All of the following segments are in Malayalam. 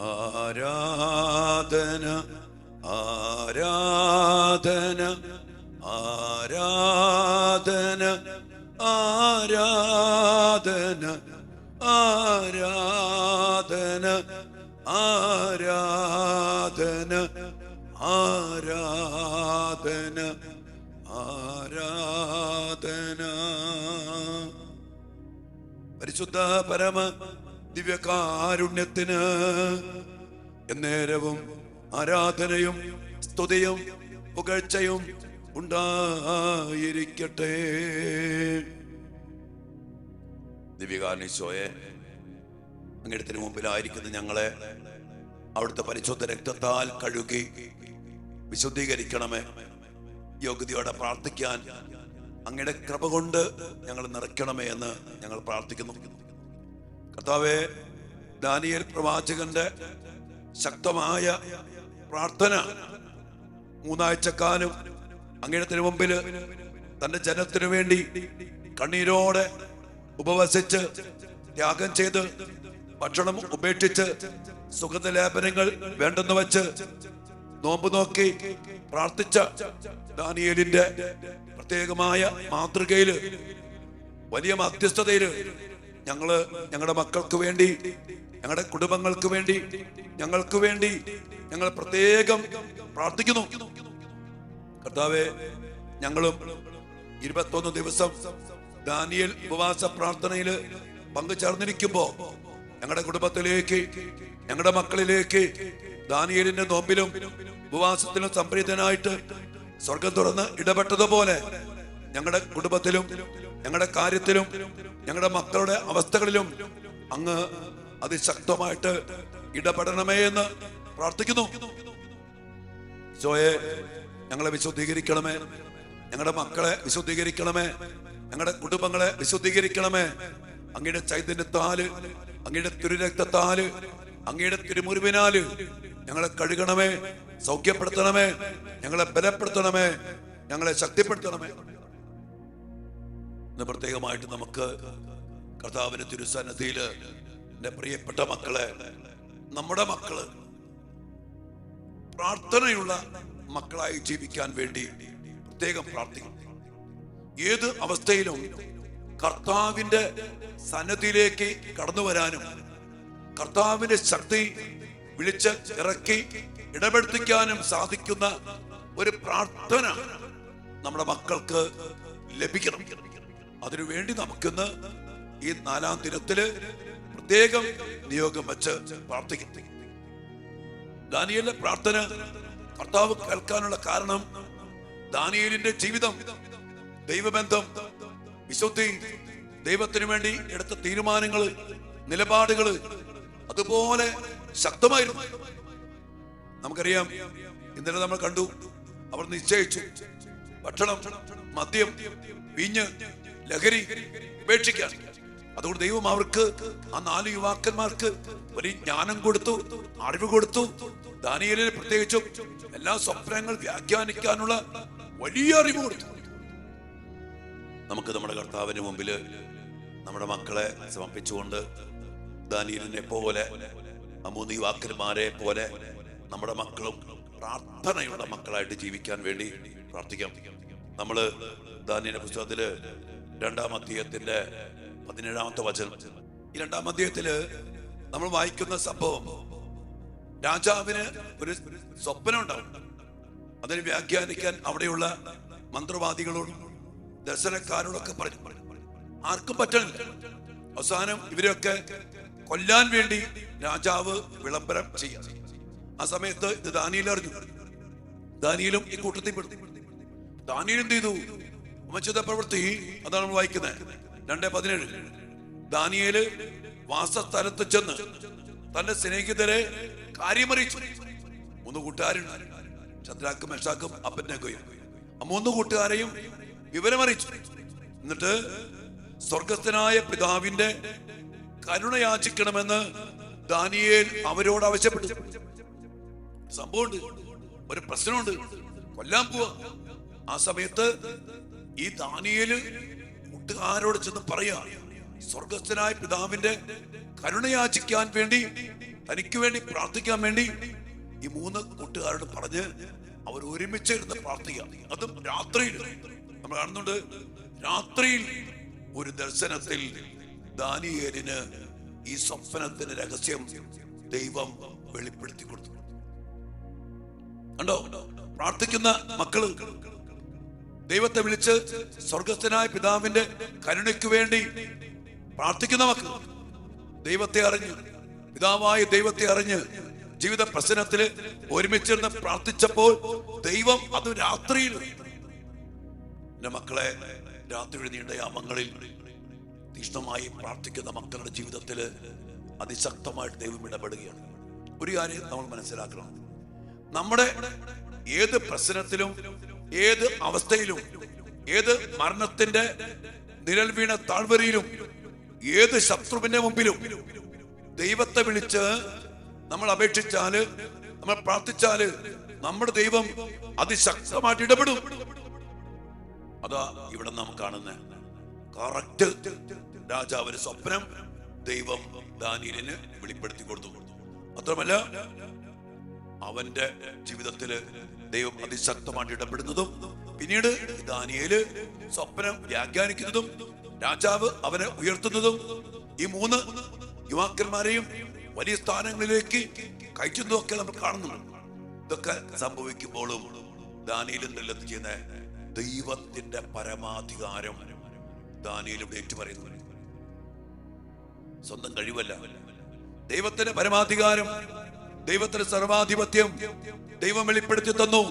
ആരാധന ആരാധന ആരാധന ആരാധന ആരാധന ആരാധന ആരാധന ആരാധന. പരിശുദ്ധ പരമ ദിവ്യകാരുണ്യത്തിന് എന്നേരവും ആരാധനയും സ്തുതിയും പുകഴ്ചയും ഉണ്ടായിരിക്കട്ടെ. ദിവ്യകാരുണ്യശോയെ, അങ്ങയുടെ മുമ്പിലായിരിക്കുന്ന ഞങ്ങളെ അവിടുത്തെ പരിശുദ്ധ രക്തത്താൽ കഴുകി വിശുദ്ധീകരിക്കണമേ. യോഗ്യതയോടെ പ്രാർത്ഥിക്കാൻ അങ്ങയുടെ കൃപ കൊണ്ട് ഞങ്ങൾ നിറയ്ക്കണമേ എന്ന് ഞങ്ങൾ പ്രാർത്ഥിക്കുന്നു. കർത്താവേ, ദാനിയേൽ പ്രവാചകന്റെ ശക്തമായ പ്രാർത്ഥന 3 ആഴ്ചക്കാലം അങ്ങയുടെ മുമ്പിൽ തന്റെ ജനത്തിനു വേണ്ടി കണ്ണീരോടെ ഉപവസിച്ച് ത്യാഗം ചെയ്ത് ഭക്ഷണം ഉപേക്ഷിച്ച് സുഗന്ധലേപനങ്ങൾ വേണ്ടെന്ന് വെച്ച് നോമ്പ് നോക്കി പ്രാർത്ഥിച്ച ദാനിയേലിന്റെ പ്രത്യേകമായ മാതൃകയില്, വലിയ മധ്യസ്ഥതയില് ഞങ്ങളുടെ മക്കൾക്ക് വേണ്ടി, ഞങ്ങളുടെ കുടുംബങ്ങൾക്ക് വേണ്ടി, ഞങ്ങൾക്ക് വേണ്ടി ഞങ്ങൾ പ്രത്യേകം പ്രാർത്ഥിക്കുന്നു. കർത്താവേ, ഞങ്ങളും 21 ദിവസം ദാനിയേൽ ഉപവാസ പ്രാർത്ഥനയിൽ പങ്കുചേർന്നിരിക്കുമ്പോ ഞങ്ങളുടെ കുടുംബത്തിലേക്ക്, ഞങ്ങളുടെ മക്കളിലേക്ക് ദാനിയേലിന്റെ നോമ്പിലും ഉപവാസത്തിലും സംപ്രീതനായിട്ട് സ്വർഗം തുറന്ന് ഇടപെട്ടതുപോലെ ഞങ്ങളുടെ കുടുംബത്തിലും, ഞങ്ങളുടെ കാര്യത്തിലും, ഞങ്ങളുടെ മക്കളുടെ അവസ്ഥകളിലും അങ്ങ് അതിശക്തമായിട്ട് ഇടപെടണമേ എന്ന് പ്രാർത്ഥിക്കുന്നു. ഈശോയെ, ഞങ്ങളെ വിശുദ്ധീകരിക്കണമേ, ഞങ്ങളുടെ മക്കളെ വിശുദ്ധീകരിക്കണമേ, ഞങ്ങളുടെ കുടുംബങ്ങളെ വിശുദ്ധീകരിക്കണമേ. അങ്ങയുടെ ചൈതന്യത്താല്, അങ്ങയുടെ തിരുരക്തത്താല്, അങ്ങയുടെ തിരുമുറിവിനാല് ഞങ്ങളെ കഴുകണമേ, സൗഖ്യപ്പെടുത്തണമേ, ഞങ്ങളെ ബലപ്പെടുത്തണമേ, ഞങ്ങളെ ശക്തിപ്പെടുത്തണമേ. ഇന്ന് പ്രത്യേകമായിട്ട് നമുക്ക് കർത്താവിന്റെ തിരുസന്നിധിയില് എന്റെ പ്രിയപ്പെട്ട മക്കളെ, നമ്മുടെ മക്കള് പ്രാർത്ഥനയുള്ള മക്കളായി ജീവിക്കാൻ വേണ്ടി പ്രത്യേകം പ്രാർത്ഥിക്കണം. ഏത് അവസ്ഥയിലും കർത്താവിന്റെ സന്നിധിയിലേക്ക് കടന്നു വരാനും കർത്താവിന്റെ ശക്തി വിളിച്ച് ഇറക്കി ഇടപെടുത്തിക്കാനും സാധിക്കുന്ന ഒരു പ്രാർത്ഥന നമ്മുടെ മക്കൾക്ക് ലഭിക്കണം. അതിനുവേണ്ടി നമുക്കിന്ന് ഈ 4-ാം ദിനത്തില് പ്രത്യേകം നിയോഗം വെച്ച് പ്രാർത്ഥിക്കും. ദാനിയേലിന്റെ പ്രാർത്ഥന കർത്താവ് കേൾക്കാനുള്ള കാരണം ദാനിയേലിന്റെ ജീവിതം, ദൈവബന്ധം, വിശുദ്ധി, ദൈവത്തിനു വേണ്ടി എടുത്ത തീരുമാനങ്ങള്, നിലപാടുകള് അതുപോലെ ശക്തമായിരുന്നു. നമുക്കറിയാം, ഇന്നലെ നമ്മൾ കണ്ടു, അവർ നിശ്ചയിച്ചു ഭക്ഷണം, മദ്യം, വീഞ്ഞ്, ലഹരി ഉപേക്ഷിക്കാൻ. അതുകൊണ്ട് ദൈവം അവർക്ക്, ആ 4 യുവാക്കന്മാർക്ക് വലിയ ജ്ഞാനം കൊടുത്തു, അറിവ് കൊടുത്തു. ദാനിയേലിനെ പ്രത്യേകിച്ചും എല്ലാ സ്വപ്നങ്ങൾ വ്യാഖ്യാനിക്കാനുള്ള വലിയ അറിവ് കൊടുത്തു. നമുക്ക് നമ്മുടെ കർത്താവിന് മുമ്പില് നമ്മുടെ മക്കളെ സമർപ്പിച്ചുകൊണ്ട് ദാനിയേലിനെ പോലെ, ആ 3 യുവാക്കന്മാരെ പോലെ നമ്മുടെ മക്കളും പ്രാർത്ഥനയുള്ള മക്കളായിട്ട് ജീവിക്കാൻ വേണ്ടി പ്രാർത്ഥിക്കാം. നമ്മള് ദാനിയേലിന്റെ പുസ്തകത്തില് 2-ാം അധ്യായത്തിന്റെ 17-ാമത്തെ വചനം, ഈ 2-ാം അധ്യായത്തില് നമ്മൾ വായിക്കുന്ന സംഭവം, രാജാവിന് ഒരു സ്വപ്നം ഉണ്ടാവും. അതിന് വ്യാഖ്യാനിക്കാൻ അവിടെയുള്ള മന്ത്രവാദികളോടും ദർശനക്കാരോടൊക്കെ പറഞ്ഞു. ആർക്കും പറ്റണില്ല. അവസാനം ഇവരെയൊക്കെ കൊല്ലാൻ വേണ്ടി രാജാവ് വിളംബരം ചെയ്യാം. ആ സമയത്ത് ഇത് ദാനിയേൽ അറിഞ്ഞു. ദാനിയേലും ഈ കൂട്ടത്തിൽ പെടുത്തി. ദാനിയേൽ എന്ത് ചെയ്തു? ഉമച്ഛിത പ്രവൃത്തി, അതാണ് നമ്മൾ വായിക്കുന്നത് 2:17. ദാനിയേല് വാസസ്ഥലത്ത് ചെന്ന് തന്റെ സ്നേഹിതരെ കാര്യമറിയിച്ചു. 3 കൂട്ടുകാരുണ്ട്, ശദ്രാക്കും, മെഷാക്കും, അബേദ്നെഗോയും. ആ 3 കൂട്ടുകാരെയും വിവരമറിയിച്ചു. എന്നിട്ട് സ്വർഗസ്ഥനായ പിതാവിന്റെ കരുണ യാചിക്കണമെന്ന് ദാനിയേൽ അവരോട് ആവശ്യപ്പെട്ടു. സംഭവമുണ്ട്, ഒരു പ്രശ്നമുണ്ട്, കൊല്ലാൻ പോവാ. ആ സമയത്ത് ഈ ദാനിയേല് കൂട്ടുകാരോട് ചെന്ന് പറയാ, സ്വർഗസ്ഥനായ പിതാവിന്റെ കരുണയാചിക്കാൻ വേണ്ടി തനിക്ക് വേണ്ടി പ്രാർത്ഥിക്കാൻ വേണ്ടി ഈ 3 കൂട്ടുകാരോട് പറഞ്ഞ് അവർ ഒരുമിച്ചിരുന്ന് പ്രാർത്ഥിക്കാം. അതും രാത്രിയിൽ. നമ്മൾ കാണുന്നുണ്ട്, രാത്രിയിൽ ഒരു ദർശനത്തിൽ ദാനിയേലിന് ഈ സ്വപ്നത്തിന്റെ രഹസ്യം ദൈവം വെളിപ്പെടുത്തി കൊടുത്തു. കണ്ടോ? പ്രാർത്ഥിക്കുന്ന മക്കള് ദൈവത്തെ വിളിച്ച് സ്വർഗസ്ഥനായ പിതാവിന്റെ കരുണയ്ക്ക് വേണ്ടി പ്രാർത്ഥിക്കുന്ന മക്കൾ ദൈവത്തെ അറിഞ്ഞ്, പിതാവായ ദൈവത്തെ അറിഞ്ഞ് ജീവിത പ്രശ്നത്തില് ഒരുമിച്ചിരുന്ന് പ്രാർത്ഥിച്ചപ്പോൾ ദൈവം അത് രാത്രിയിൽ, എന്റെ മക്കളെ, രാത്രിയുടെ നീണ്ട യാമങ്ങളിൽ തീഷ്ണമായി പ്രാർത്ഥിക്കുന്ന മക്കളുടെ ജീവിതത്തില് അതിശക്തമായിട്ട് ദൈവം ഇടപെടുകയാണ്. ഒരു കാര്യം നമ്മൾ മനസ്സിലാക്കണം, നമ്മുടെ ഏത് പ്രശ്നത്തിലും, ഏത് അവസ്ഥയിലും, ഏത് മരണത്തിന്റെ നിഴൽ വീണ താഴ്വരയിലും, ഏത് ശത്രുവിന്റെ മുമ്പിലും ദൈവത്തെ വിളിച്ച് നമ്മൾ അപേക്ഷിച്ചാല്, നമ്മൾ പ്രാർത്ഥിച്ചാല് നമ്മുടെ ദൈവം അതിശക്തമായിട്ട് ഇടപെടും. അതാ ഇവിടെ നാം കാണുന്ന കറക്റ്റ്. രാജാവിന് സ്വപ്നം ദൈവം ദാനിയേലിന് വെളിപ്പെടുത്തി കൊടുത്തു. മാത്രമല്ല അവന്റെ ജീവിതത്തില് ദൈവം അതിശക്തമായിട്ട് ഇടപെടുന്നതും, പിന്നീട് ദാനിയേല് സ്വപ്നം വ്യാഖ്യാനിക്കുന്നതും, രാജാവ് അവനെ ഉയർത്തുന്നതും, ഈ 3 യുവാക്കന്മാരെയും വലിയ സ്ഥാനങ്ങളിലേക്ക് കയറ്റുന്നതൊക്കെ നമ്മൾ കാണുന്നുണ്ട്. ഇതൊക്കെ സംഭവിക്കുമ്പോഴും ദാനിയേലും എന്ത് ചെയ്യുന്ന ദൈവത്തിന്റെ പരമാധികാരം ദാനിയേലും ഏറ്റുപറയുന്നു. സ്വന്തം കഴിവല്ല, ദൈവത്തിന്റെ പരമാധികാരം, ദൈവത്തിന്റെ സർവാധിപത്യം ദൈവം വെളിപ്പെടുത്തി തന്നു.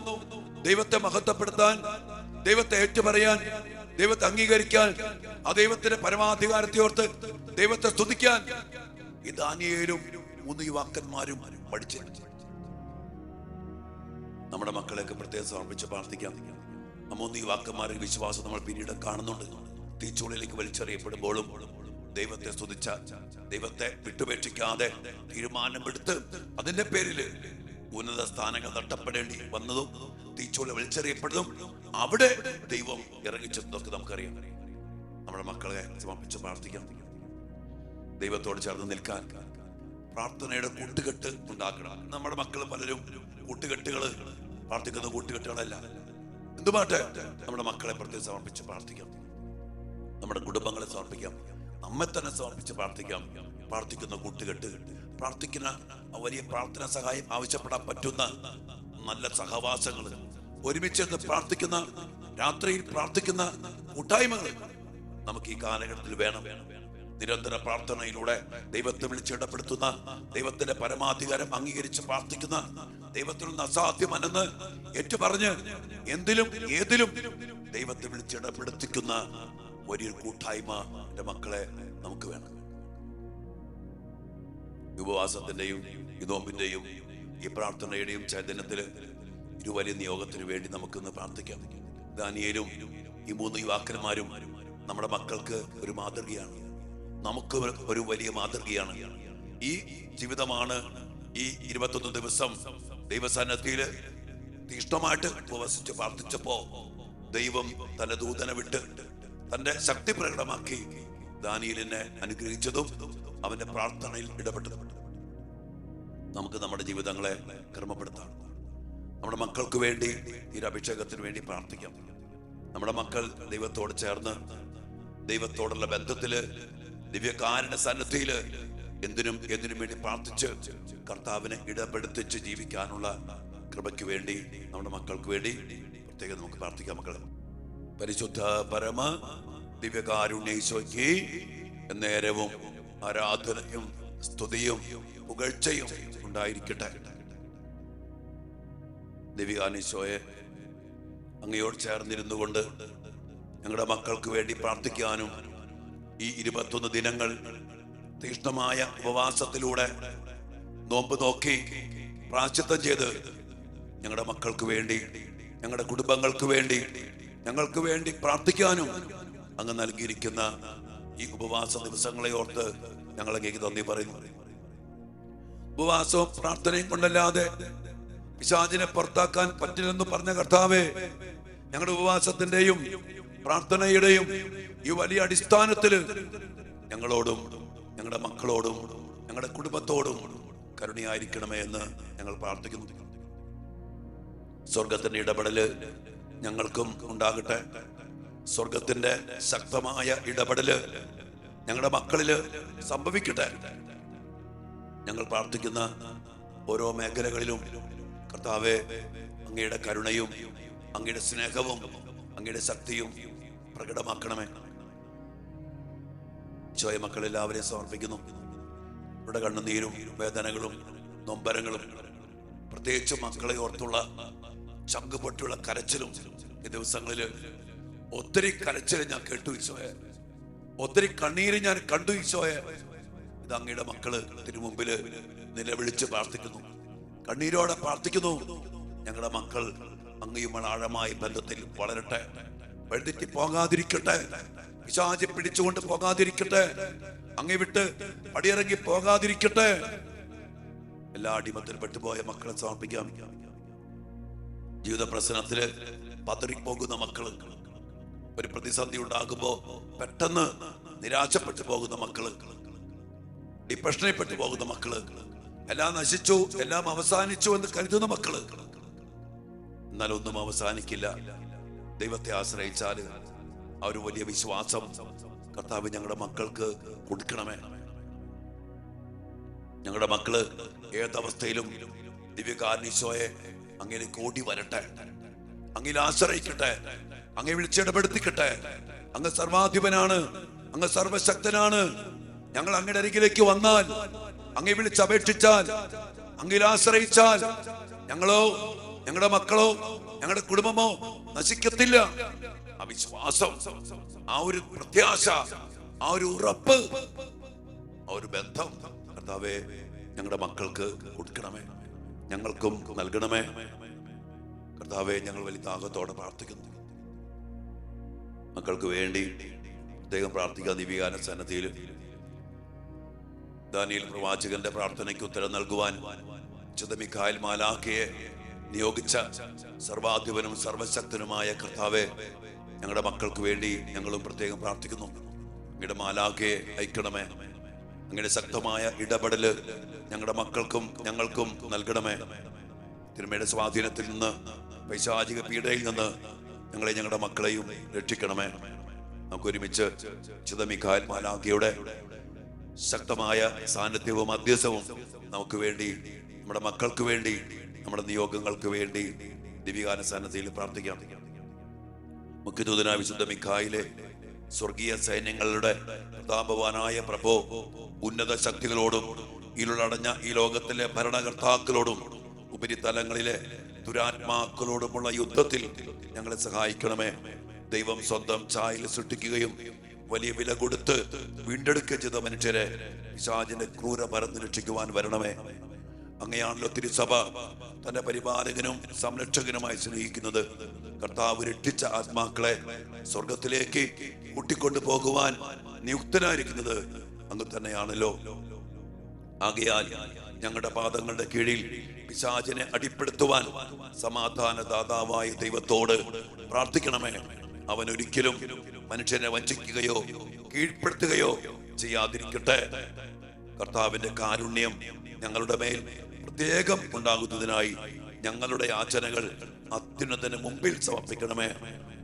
ദൈവത്തെ മഹത്വപ്പെടുത്താൻ, ദൈവത്തെ ഏറ്റുപറയാൻ, ദൈവത്തെ അംഗീകരിക്കാൻ, ആ ദൈവത്തിന്റെ പരമാധികാരത്തെ ഓർത്ത് ദൈവത്തെ സ്തുതിക്കാൻ ഈ ദാനിയേലും 3 യുവാക്കന്മാരും പഠിച്ചു. നമ്മുടെ മക്കളെയൊക്കെ പ്രത്യേകം സമർപ്പിച്ച് പ്രാർത്ഥിക്കാം. 3 യുവാക്കന്മാരുടെ വിശ്വാസം നമ്മൾ പിന്നീട് കാണുന്നുണ്ട്. തീച്ചൂളിലേക്ക് വലിച്ചെറിയപ്പെടുമ്പോഴും ദൈവത്തെ സ്തുതിച്ച, ദൈവത്തെ വിട്ടുപേക്ഷിക്കാതെ തീരുമാനമെടുത്ത് അതിന്റെ പേരിൽ ഉന്നത സ്ഥാനങ്ങൾ നഷ്ടപ്പെടേണ്ടി വന്നതും, തീച്ചൂളി വലിച്ചെറിയപ്പെട്ടതും അവിടെ ദൈവം ഇറങ്ങിച്ചെന്നതൊക്കെ നമുക്കറിയാം. നമ്മുടെ മക്കളെ സമർപ്പിച്ച് പ്രാർത്ഥിക്കാം. ദൈവത്തോട് ചേർന്ന് നിൽക്കാൻ പ്രാർത്ഥനയുടെ കൂട്ടുകെട്ട് ഉണ്ടാക്കണം. നമ്മുടെ മക്കൾ പലരും കൂട്ടുകെട്ടുകള് പ്രാർത്ഥിക്കുന്ന കൂട്ടുകെട്ടുകളല്ല. എന്തുമാട്ടെ നമ്മുടെ മക്കളെ പ്രത്യേകം സമർപ്പിച്ച് പ്രാർത്ഥിക്കാം. നമ്മുടെ കുടുംബങ്ങളെ സമർപ്പിക്കാം. നമ്മെ തന്നെ സമർപ്പിച്ച് പ്രാർത്ഥിക്കാം. പ്രാർത്ഥിക്കുന്ന കൂട്ടുകെട്ട്, പ്രാർത്ഥിക്കുന്ന വലിയ പ്രാർത്ഥന സഹായം ആവശ്യപ്പെടാൻ പറ്റുന്ന നല്ല സഹവാസങ്ങൾ, ഒരുമിച്ച് പ്രാർത്ഥിക്കുന്ന, രാത്രിയിൽ പ്രാർത്ഥിക്കുന്ന കൂട്ടായ്മകൾ നമുക്ക് ഈ കാലഘട്ടത്തിൽ വേണം. നിരന്തര പ്രാർത്ഥനയിലൂടെ ദൈവത്തെ വിളിച്ചിടപ്പെടുത്തുന്ന, ദൈവത്തിന്റെ പരമാധികാരം അംഗീകരിച്ച് പ്രാർത്ഥിക്കുന്ന, ദൈവത്തിൽ നിന്ന് അസാധ്യമല്ലെന്ന് ഏറ്റുപറഞ്ഞ് എന്തിലും ഏതിലും ദൈവത്തെ വിളിച്ചിടപ്പെടുത്തിക്കുന്ന വലിയൊരു കൂട്ടായ്മ എന്റെ മക്കളെ നമുക്ക് വേണം. ഉപവാസത്തിന്റെയും ഈ നോമ്പിന്റെയും ഈ പ്രാർത്ഥനയുടെയും ചൈതന്യത്തില് ഒരു വലിയ നിയോഗത്തിന് വേണ്ടി നമുക്കിന്ന് പ്രാർത്ഥിക്കാം. ദാനിയേലും ഈ 3 യുവാക്കന്മാരും നമ്മുടെ മക്കൾക്ക് ഒരു മാതൃകയാണ്, നമുക്ക് ഒരു വലിയ മാതൃകയാണ്. ഈ ജീവിതമാണ് ഈ 21 ദിവസം ദൈവസന്നിധിയില് തീഷ്ണമായിട്ട് ഉപവസിച്ച് പ്രാർത്ഥിച്ചപ്പോ ദൈവം തന്റെ ദൂതനെ വിട്ട് തന്റെ ശക്തി പ്രകടമാക്കി ദാനിയേലിനെ അനുഗ്രഹിച്ചതും അവന്റെ പ്രാർത്ഥനയിൽ ഇടപെട്ടതും. നമുക്ക് നമ്മുടെ ജീവിതങ്ങളെ ക്രമപ്പെടുത്താം. നമ്മുടെ മക്കൾക്ക് വേണ്ടി ഈ അഭിഷേകത്തിന് വേണ്ടി പ്രാർത്ഥിക്കാം. നമ്മുടെ മക്കൾ ദൈവത്തോട് ചേർന്ന് ദൈവത്തോടുള്ള ബന്ധത്തില് ദിവ്യകാരുണ്യ സന്നിധിയില് എന്തിനും വേണ്ടി പ്രാർത്ഥിച്ച് കർത്താവിനെ ഇടപെടുത്തിച്ച് ജീവിക്കാനുള്ള കൃപയ്ക്ക് വേണ്ടി നമ്മുടെ മക്കൾക്ക് വേണ്ടി പ്രത്യേകം നമുക്ക് പ്രാർത്ഥിക്കാം. മക്കളെ, പരിശുദ്ധ പരമ ദിവ്യകാരുണ്യേശോയ്ക്ക് നേരവും ആരാധനയും സ്തുതിയും പുകഴ്ചയും ഉണ്ടായിരിക്കട്ടെ. ദിവ്യകാരുണ്യേശോയെ, അങ്ങയോട് ചേർന്നിരുന്നു കൊണ്ട് ഞങ്ങളുടെ മക്കൾക്ക് വേണ്ടി പ്രാർത്ഥിക്കാനും ഈ 21 ദിനങ്ങൾ തീഷ്ണമായ ഉപവാസത്തിലൂടെ നോമ്പ് നോക്കി പ്രായശ്ചിത്തം ചെയ്ത് ഞങ്ങളുടെ മക്കൾക്ക് വേണ്ടി, ഞങ്ങളുടെ കുടുംബങ്ങൾക്ക് വേണ്ടി, ഞങ്ങൾക്ക് വേണ്ടി പ്രാർത്ഥിക്കാനും അങ്ങ് നൽകിയിരിക്കുന്ന ഈ ഉപവാസ ദിവസങ്ങളെ ഓർത്ത് ഞങ്ങളങ്ങേക്ക് നന്ദി പറയുന്നു. ഉപവാസവും പ്രാർത്ഥനയും കൊണ്ടല്ലാതെ പിശാചിനെ പുറത്താക്കാൻ പറ്റില്ലെന്ന് പറഞ്ഞ കർത്താവേ, ഞങ്ങളുടെ ഉപവാസത്തിന്റെയും പ്രാർത്ഥനയുടെയും ഈ വലിയ അടിസ്ഥാനത്തില് ഞങ്ങളോടും ഞങ്ങളുടെ മക്കളോടും ഞങ്ങളുടെ കുടുംബത്തോടും കരുണയായിരിക്കണമേ എന്ന് ഞങ്ങൾ പ്രാർത്ഥിക്കുന്നു. സ്വർഗത്തിന്റെ ഇടപെടല് ഞങ്ങൾക്കും ഉണ്ടാകട്ടെ. സ്വർഗത്തിന്റെ ശക്തമായ ഇടപെടല് ഞങ്ങളുടെ മക്കളില് സംഭവിക്കട്ടെ. ഞങ്ങൾ പ്രാർത്ഥിക്കുന്ന ഓരോ മേഖലകളിലും കർത്താവേ, അങ്ങയുടെ കരുണയും അങ്ങയുടെ സ്നേഹവും അങ്ങയുടെ ശക്തിയും പ്രകടമാക്കണമേ. ഈശോയെ, മക്കളെല്ലാവരെയും സമർപ്പിക്കുന്നു. ഇവിടെ കണ്ണുനീരും വേദനകളും നൊമ്പരങ്ങളും, പ്രത്യേകിച്ച് മക്കളെ ഓർത്തുള്ള ചങ്കുപൊട്ടിയുള്ള കരച്ചിലും ഈ ദിവസങ്ങളിൽ ഒത്തിരി കരച്ചിൽ ഞാൻ കേട്ടു ഈശോയെ, ഒത്തിരി കണ്ണീര് ഞാൻ കണ്ടു ഈശോയെ. ഇത് അങ്ങയുടെ മക്കള് തിരുമുമ്പില് നിലവിളിച്ച് പ്രാർത്ഥിക്കുന്നു, കണ്ണീരോടെ പ്രാർത്ഥിക്കുന്നു. ഞങ്ങളുടെ മക്കൾ അങ്ങയുമായി ആഴമായ ബന്ധത്തിൽ വളരട്ടെ, വഴുതെറ്റി പോകാതിരിക്കട്ടെ, പിശാച് പിടിച്ചുകൊണ്ട് പോകാതിരിക്കട്ടെ, അങ്ങേ വിട്ട് പടിയിറങ്ങി പോകാതിരിക്കട്ടെ. എല്ലാ അടിമത്തിലും പെട്ടുപോയ മക്കളെ സമർപ്പിക്കാം. ജീവിത പ്രശ്നത്തില് പതറിപ്പോകുന്ന മക്കള്, ഒരു പ്രതിസന്ധി ഉണ്ടാകുമ്പോ പെട്ടെന്ന് നിരാശപ്പെട്ടു പോകുന്ന മക്കള്, ഡിപ്രഷനിൽപ്പെട്ടു പോകുന്ന മക്കള്, എല്ലാം നശിച്ചു, എല്ലാം അവസാനിച്ചു എന്ന് കരുതുന്ന മക്കള്, എന്നാൽ ഒന്നും അവസാനിക്കില്ല. ദൈവത്തെ ആശ്രയിച്ചാല് ആ ഒരു വലിയ വിശ്വാസം കർത്താവ് ഞങ്ങളുടെ മക്കൾക്ക് കൊടുക്കണമേ. ഞങ്ങളുടെ മക്കള് ഏതവസ്ഥയിലും ദിവ്യകാരുണ്യശോയെ അങ്ങയിലേക്ക് ഓടി വരട്ടെ, അങ്ങയിൽ ആശ്രയിക്കട്ടെ, അങ്ങയെ വിളിച്ചിടപെടുത്തിക്കട്ടെ. അങ്ങ് സർവാധിപനാണ്, അങ്ങ് സർവശക്തനാണ്. ഞങ്ങൾ അങ്ങയുടെ അരികിലേക്ക് വന്നാൽ, അങ്ങയെ വിളിച്ചപേക്ഷിച്ചാൽ, അങ്ങയിൽ ആശ്രയിച്ചാൽ, ഞങ്ങളോ ഞങ്ങളുടെ മക്കളോ ഞങ്ങളുടെ കുടുംബമോ നശിക്കത്തില്ല. ആ വിശ്വാസം, ആ ഒരു പ്രത്യാശ, ആ ഒരു ഉറപ്പ്, ആ ഒരു ബന്ധം കർത്താവേ ഞങ്ങളുടെ മക്കൾക്ക് കൊടുക്കണമേ, ഞങ്ങൾക്കും നൽകണമേ. കർത്താവേ, ഞങ്ങൾ വലിയ താകത്തോടെ പ്രാർത്ഥിക്കുന്നു. മക്കൾക്ക് വേണ്ടി പ്രത്യേകം പ്രാർത്ഥിക്കുക. ദിവ്യകാന സന്നദ്ധിയിൽ ദാനിയേൽ പ്രവാചകന്റെ പ്രാർത്ഥനയ്ക്ക് ഉത്തരം നൽകുവാൻ വിശുദ്ധ മിഖായേൽ മാലാഖയെ നിയോഗിച്ച സർവാധിപനും സർവശക്തനുമായ കർത്താവേ, ഞങ്ങളുടെ മക്കൾക്ക് വേണ്ടി ഞങ്ങളും പ്രത്യേകം പ്രാർത്ഥിക്കുന്നു. അങ്ങയുടെ മാലാഖയെ അയക്കണമേ. അങ്ങയുടെ ശക്തമായ ഇടപെടല് ഞങ്ങളുടെ മക്കൾക്കും ഞങ്ങൾക്കും നൽകണമേ. തിരുമയുടെ സ്വാധീനത്തിൽ നിന്ന്, പൈശാചിക പീഡയിൽ നിന്ന് ഞങ്ങളെ ഞങ്ങളുടെ മക്കളെയും രക്ഷിക്കണമേ. നമുക്ക് ഒരുമിച്ച് വിശുദ്ധ മിഖായേൽ മാലാഖയുടെ ശക്തമായ സാന്നിധ്യവും മധ്യസ്ഥവും നമുക്ക് വേണ്ടി, നമ്മുടെ മക്കൾക്ക് വേണ്ടി, നമ്മുടെ നിയോഗങ്ങൾക്ക് വേണ്ടി ദിവ്യകാന സന്നദ്ധിയിൽ പ്രാർത്ഥിക്കാം. മുഖ്യദൂതനായ വിശുദ്ധ മിഖായേലെ സ്വർഗീയ സൈന്യങ്ങളുടെ പ്രതാപവാനായ പ്രഭോ, ഉന്നത ശക്തികളോടും ഇരുളടഞ്ഞ ഈ ലോകത്തിലെ ഭരണകർത്താക്കളോടും ഉപരിതലങ്ങളിലെ ദുരാത്മാക്കളോടുമുള്ള യുദ്ധത്തിൽ ഞങ്ങളെ സഹായിക്കണമേ. ദൈവം സ്വന്തം ഛായയിൽ സൃഷ്ടിക്കുകയും വലിയ വില കൊടുത്ത് വീണ്ടെടുക്കുകയും ചെയ്ത മനുഷ്യരെ പിശാചിന്റെ ക്രൂര ഭരന്ന് രക്ഷിക്കുവാൻ വരണമേ. അങ്ങയാണല്ലോ തിരുസഭ തന്റെ പരിപാലകനും സംരക്ഷകനുമായി സ്നേഹിക്കുന്നത്. കർത്താവ് രക്ഷിച്ച ആത്മാക്കളെ സ്വർഗത്തിലേക്ക് കൂട്ടിക്കൊണ്ടു പോകുവാൻ നിയുക്തനായിരിക്കുന്നത് അങ്ങ് തന്നെയാണല്ലോ. ആകയാൽ ഞങ്ങളുടെ പാദങ്ങളുടെ കീഴിൽ പിശാചിനെ അടിപ്പെടുത്തുവാൻ സമാധാന ദാതാവായ ദൈവത്തോട് പ്രാർത്ഥിക്കണമേ. അവൻ ഒരിക്കലും മനുഷ്യനെ വഞ്ചിക്കുകയോ കീഴ്പ്പെടുത്തുകയോ ചെയ്യാതിരിക്കട്ടെ. കർത്താവിന്റെ കാരുണ്യം ഞങ്ങളുടെ മേൽ പ്രത്യേകം ഉണ്ടാകുന്നതിനായി ഞങ്ങളുടെ യാചനകൾ അത്യുന്നതന് മുമ്പിൽ സമർപ്പിക്കണമേ.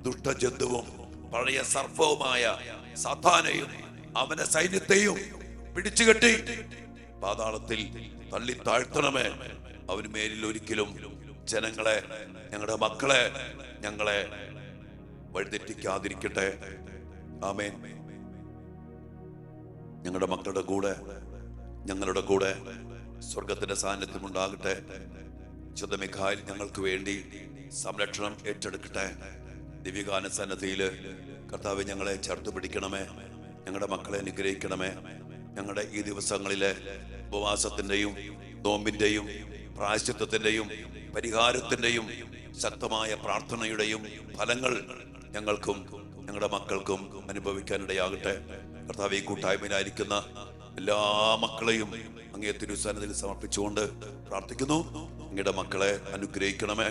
ദുഷ്ടജന്തുവും പഴയ സർപ്പവുമായ സാത്താനെയും അവന്റെ സൈന്യത്തെയും പിടിച്ചുകെട്ടി പാതാളത്തിൽ തള്ളി താഴ്ത്തണമേ. അവന് മേലിൽ ഒരിക്കലും ജനങ്ങളെ, ഞങ്ങളുടെ മക്കളെ, ഞങ്ങളെ വഴിതെറ്റിക്കാതിരിക്കട്ടെ. ആമേൻ. ഞങ്ങളുടെ മക്കളുടെ കൂടെ, ഞങ്ങളുടെ കൂടെ സ്വർഗത്തിന്റെ സാന്നിധ്യം ഉണ്ടാകട്ടെ. വിശുദ്ധ മിഖായേൽ ഞങ്ങൾക്ക് വേണ്ടി സംരക്ഷണം ഏറ്റെടുക്കട്ടെ. ദിവ്യഗാന സന്നദ്ധിയില് കർത്താവ് ഞങ്ങളെ ചേർത്ത് പിടിക്കണമേ. ഞങ്ങളുടെ മക്കളെ അനുഗ്രഹിക്കണമേ. ഞങ്ങളുടെ ഈ ദിവസങ്ങളിലെ ഉപവാസത്തിന്റെയും നോമ്പിന്റെയും പ്രായശ്ചിത്തത്തിന്റെയും പരിഹാരത്തിന്റെയും ശക്തമായ പ്രാർത്ഥനയുടെയും ഫലങ്ങൾ ഞങ്ങൾക്കും ഞങ്ങളുടെ മക്കൾക്കും അനുഭവിക്കാനിടയാകട്ടെ. കർത്താവ്, ഈ കൂട്ടായ്മയിലായിരിക്കുന്ന എല്ലാ മക്കളെയും അങ്ങേ തിരുസന്നിധിയിൽ സമർപ്പിച്ചുകൊണ്ട് പ്രാർത്ഥിക്കുന്നു. അങ്ങയുടെ മക്കളെ അനുഗ്രഹിക്കണമേ,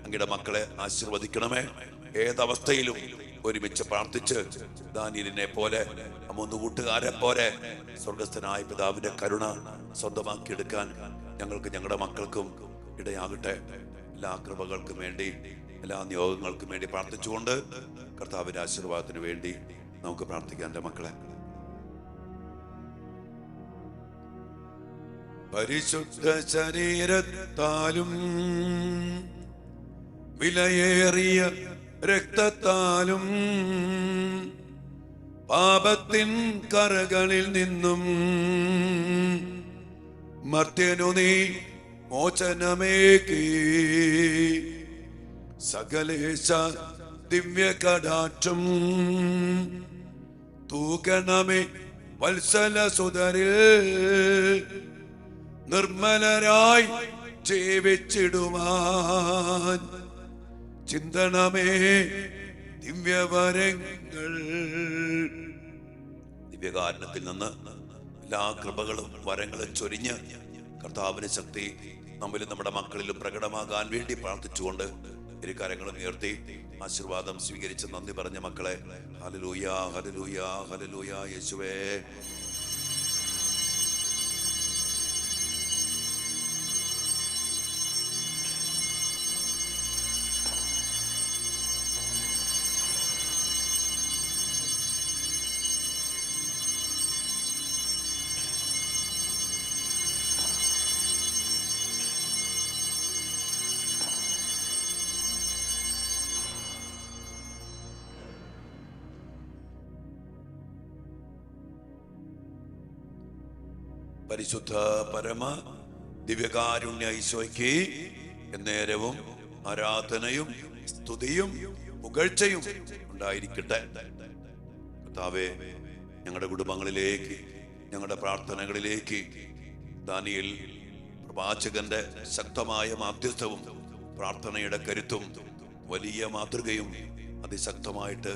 അങ്ങയുടെ മക്കളെ ആശീർവദിക്കണമേ. ഏതവസ്ഥയിലും ഒരുമിച്ച് പ്രാർത്ഥിച്ച് ദാനിയേലിനെ പോലെ, 3 കൂട്ടുകാരെ പോലെ സ്വർഗസ്ഥനായ പിതാവിന്റെ കരുണ സ്വന്തമാക്കിയെടുക്കാൻ ഞങ്ങൾക്ക് ഞങ്ങളുടെ മക്കൾക്കും ഇടയാകട്ടെ. എല്ലാ കൃപകൾക്കും വേണ്ടി, എല്ലാ നിയോഗങ്ങൾക്കും വേണ്ടി പ്രാർത്ഥിച്ചുകൊണ്ട് കർത്താവിന്റെ ആശീർവാദത്തിന് വേണ്ടി നമുക്ക് പ്രാർത്ഥിക്കാം. എൻ്റെ മക്കളെ, പരിശുദ്ധ ശരീരത്താലും വിലയേറിയ രക്തത്താലും പാപത്തിൻ കറകളിൽ നിന്നും മർത്യനു നീ മോചനമേകി സകലേശ ദിവ്യ കടാക്ഷം തൂകണമേ വത്സല സുതരിൽ നിർമ്മലരായി ജീവിച്ചിടുവാൻ ചിന്തണമേ ദിവ്യവരങ്ങൾ. ദിവ്യകാരണത്തിൽ നിന്ന് എല്ലാ കൃപകളും വരങ്ങളും ചൊരിഞ്ഞ് കർത്താവിന്റെ ശക്തി നമ്മിലും നമ്മുടെ മക്കളിലും പ്രകടമാകാൻ വേണ്ടി പ്രാർത്ഥിച്ചുകൊണ്ട് ഇരു കരങ്ങളും ഉയർത്തി ആശീർവാദം സ്വീകരിച്ച് നന്ദി പറഞ്ഞ മക്കളെ, ഹല്ലേലൂയ ഹല്ലേലൂയ ഹല്ലേലൂയ യേശുവേ. പരിശുദ്ധ പരമ ദിവ്യകാരുണ്യ ഈശോയ്ക്ക് എന്നേരവും ആരാധനയും സ്തുതിയും പുകഴ്ചയും ഉണ്ടായിരിക്കട്ടെ. കർത്താവേ, ഞങ്ങളുടെ കുടുംബങ്ങളിലേക്ക്, ഞങ്ങളുടെ പ്രാർത്ഥനകളിലേക്ക് ദാനിയേൽ പ്രവാചകന്റെ ശക്തമായ മാധ്യസ്ഥവും പ്രാർത്ഥനയുടെ കരുത്തും വലിയ മാതൃകയും അതിശക്തമായിട്ട്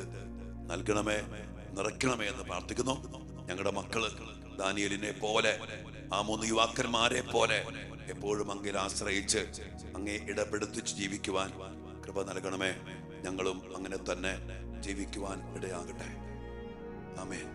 നൽകണമേ, നിറയ്ക്കണമേ എന്ന് പ്രാർത്ഥിക്കുന്നു. ഞങ്ങളുടെ മക്കള് ദാനിയേലിനെ പോലെ, ആ 3 യുവാക്കന്മാരെ പോലെ എപ്പോഴും അങ്ങിൽ ആശ്രയിച്ച് അങ്ങേ ഇടപെടുത്തിച്ച് ജീവിക്കുവാൻ കൃപ നൽകണമേ. ഞങ്ങളും അങ്ങനെ തന്നെ ജീവിക്കുവാൻ ഇടയാകട്ടെ. ആമേൻ.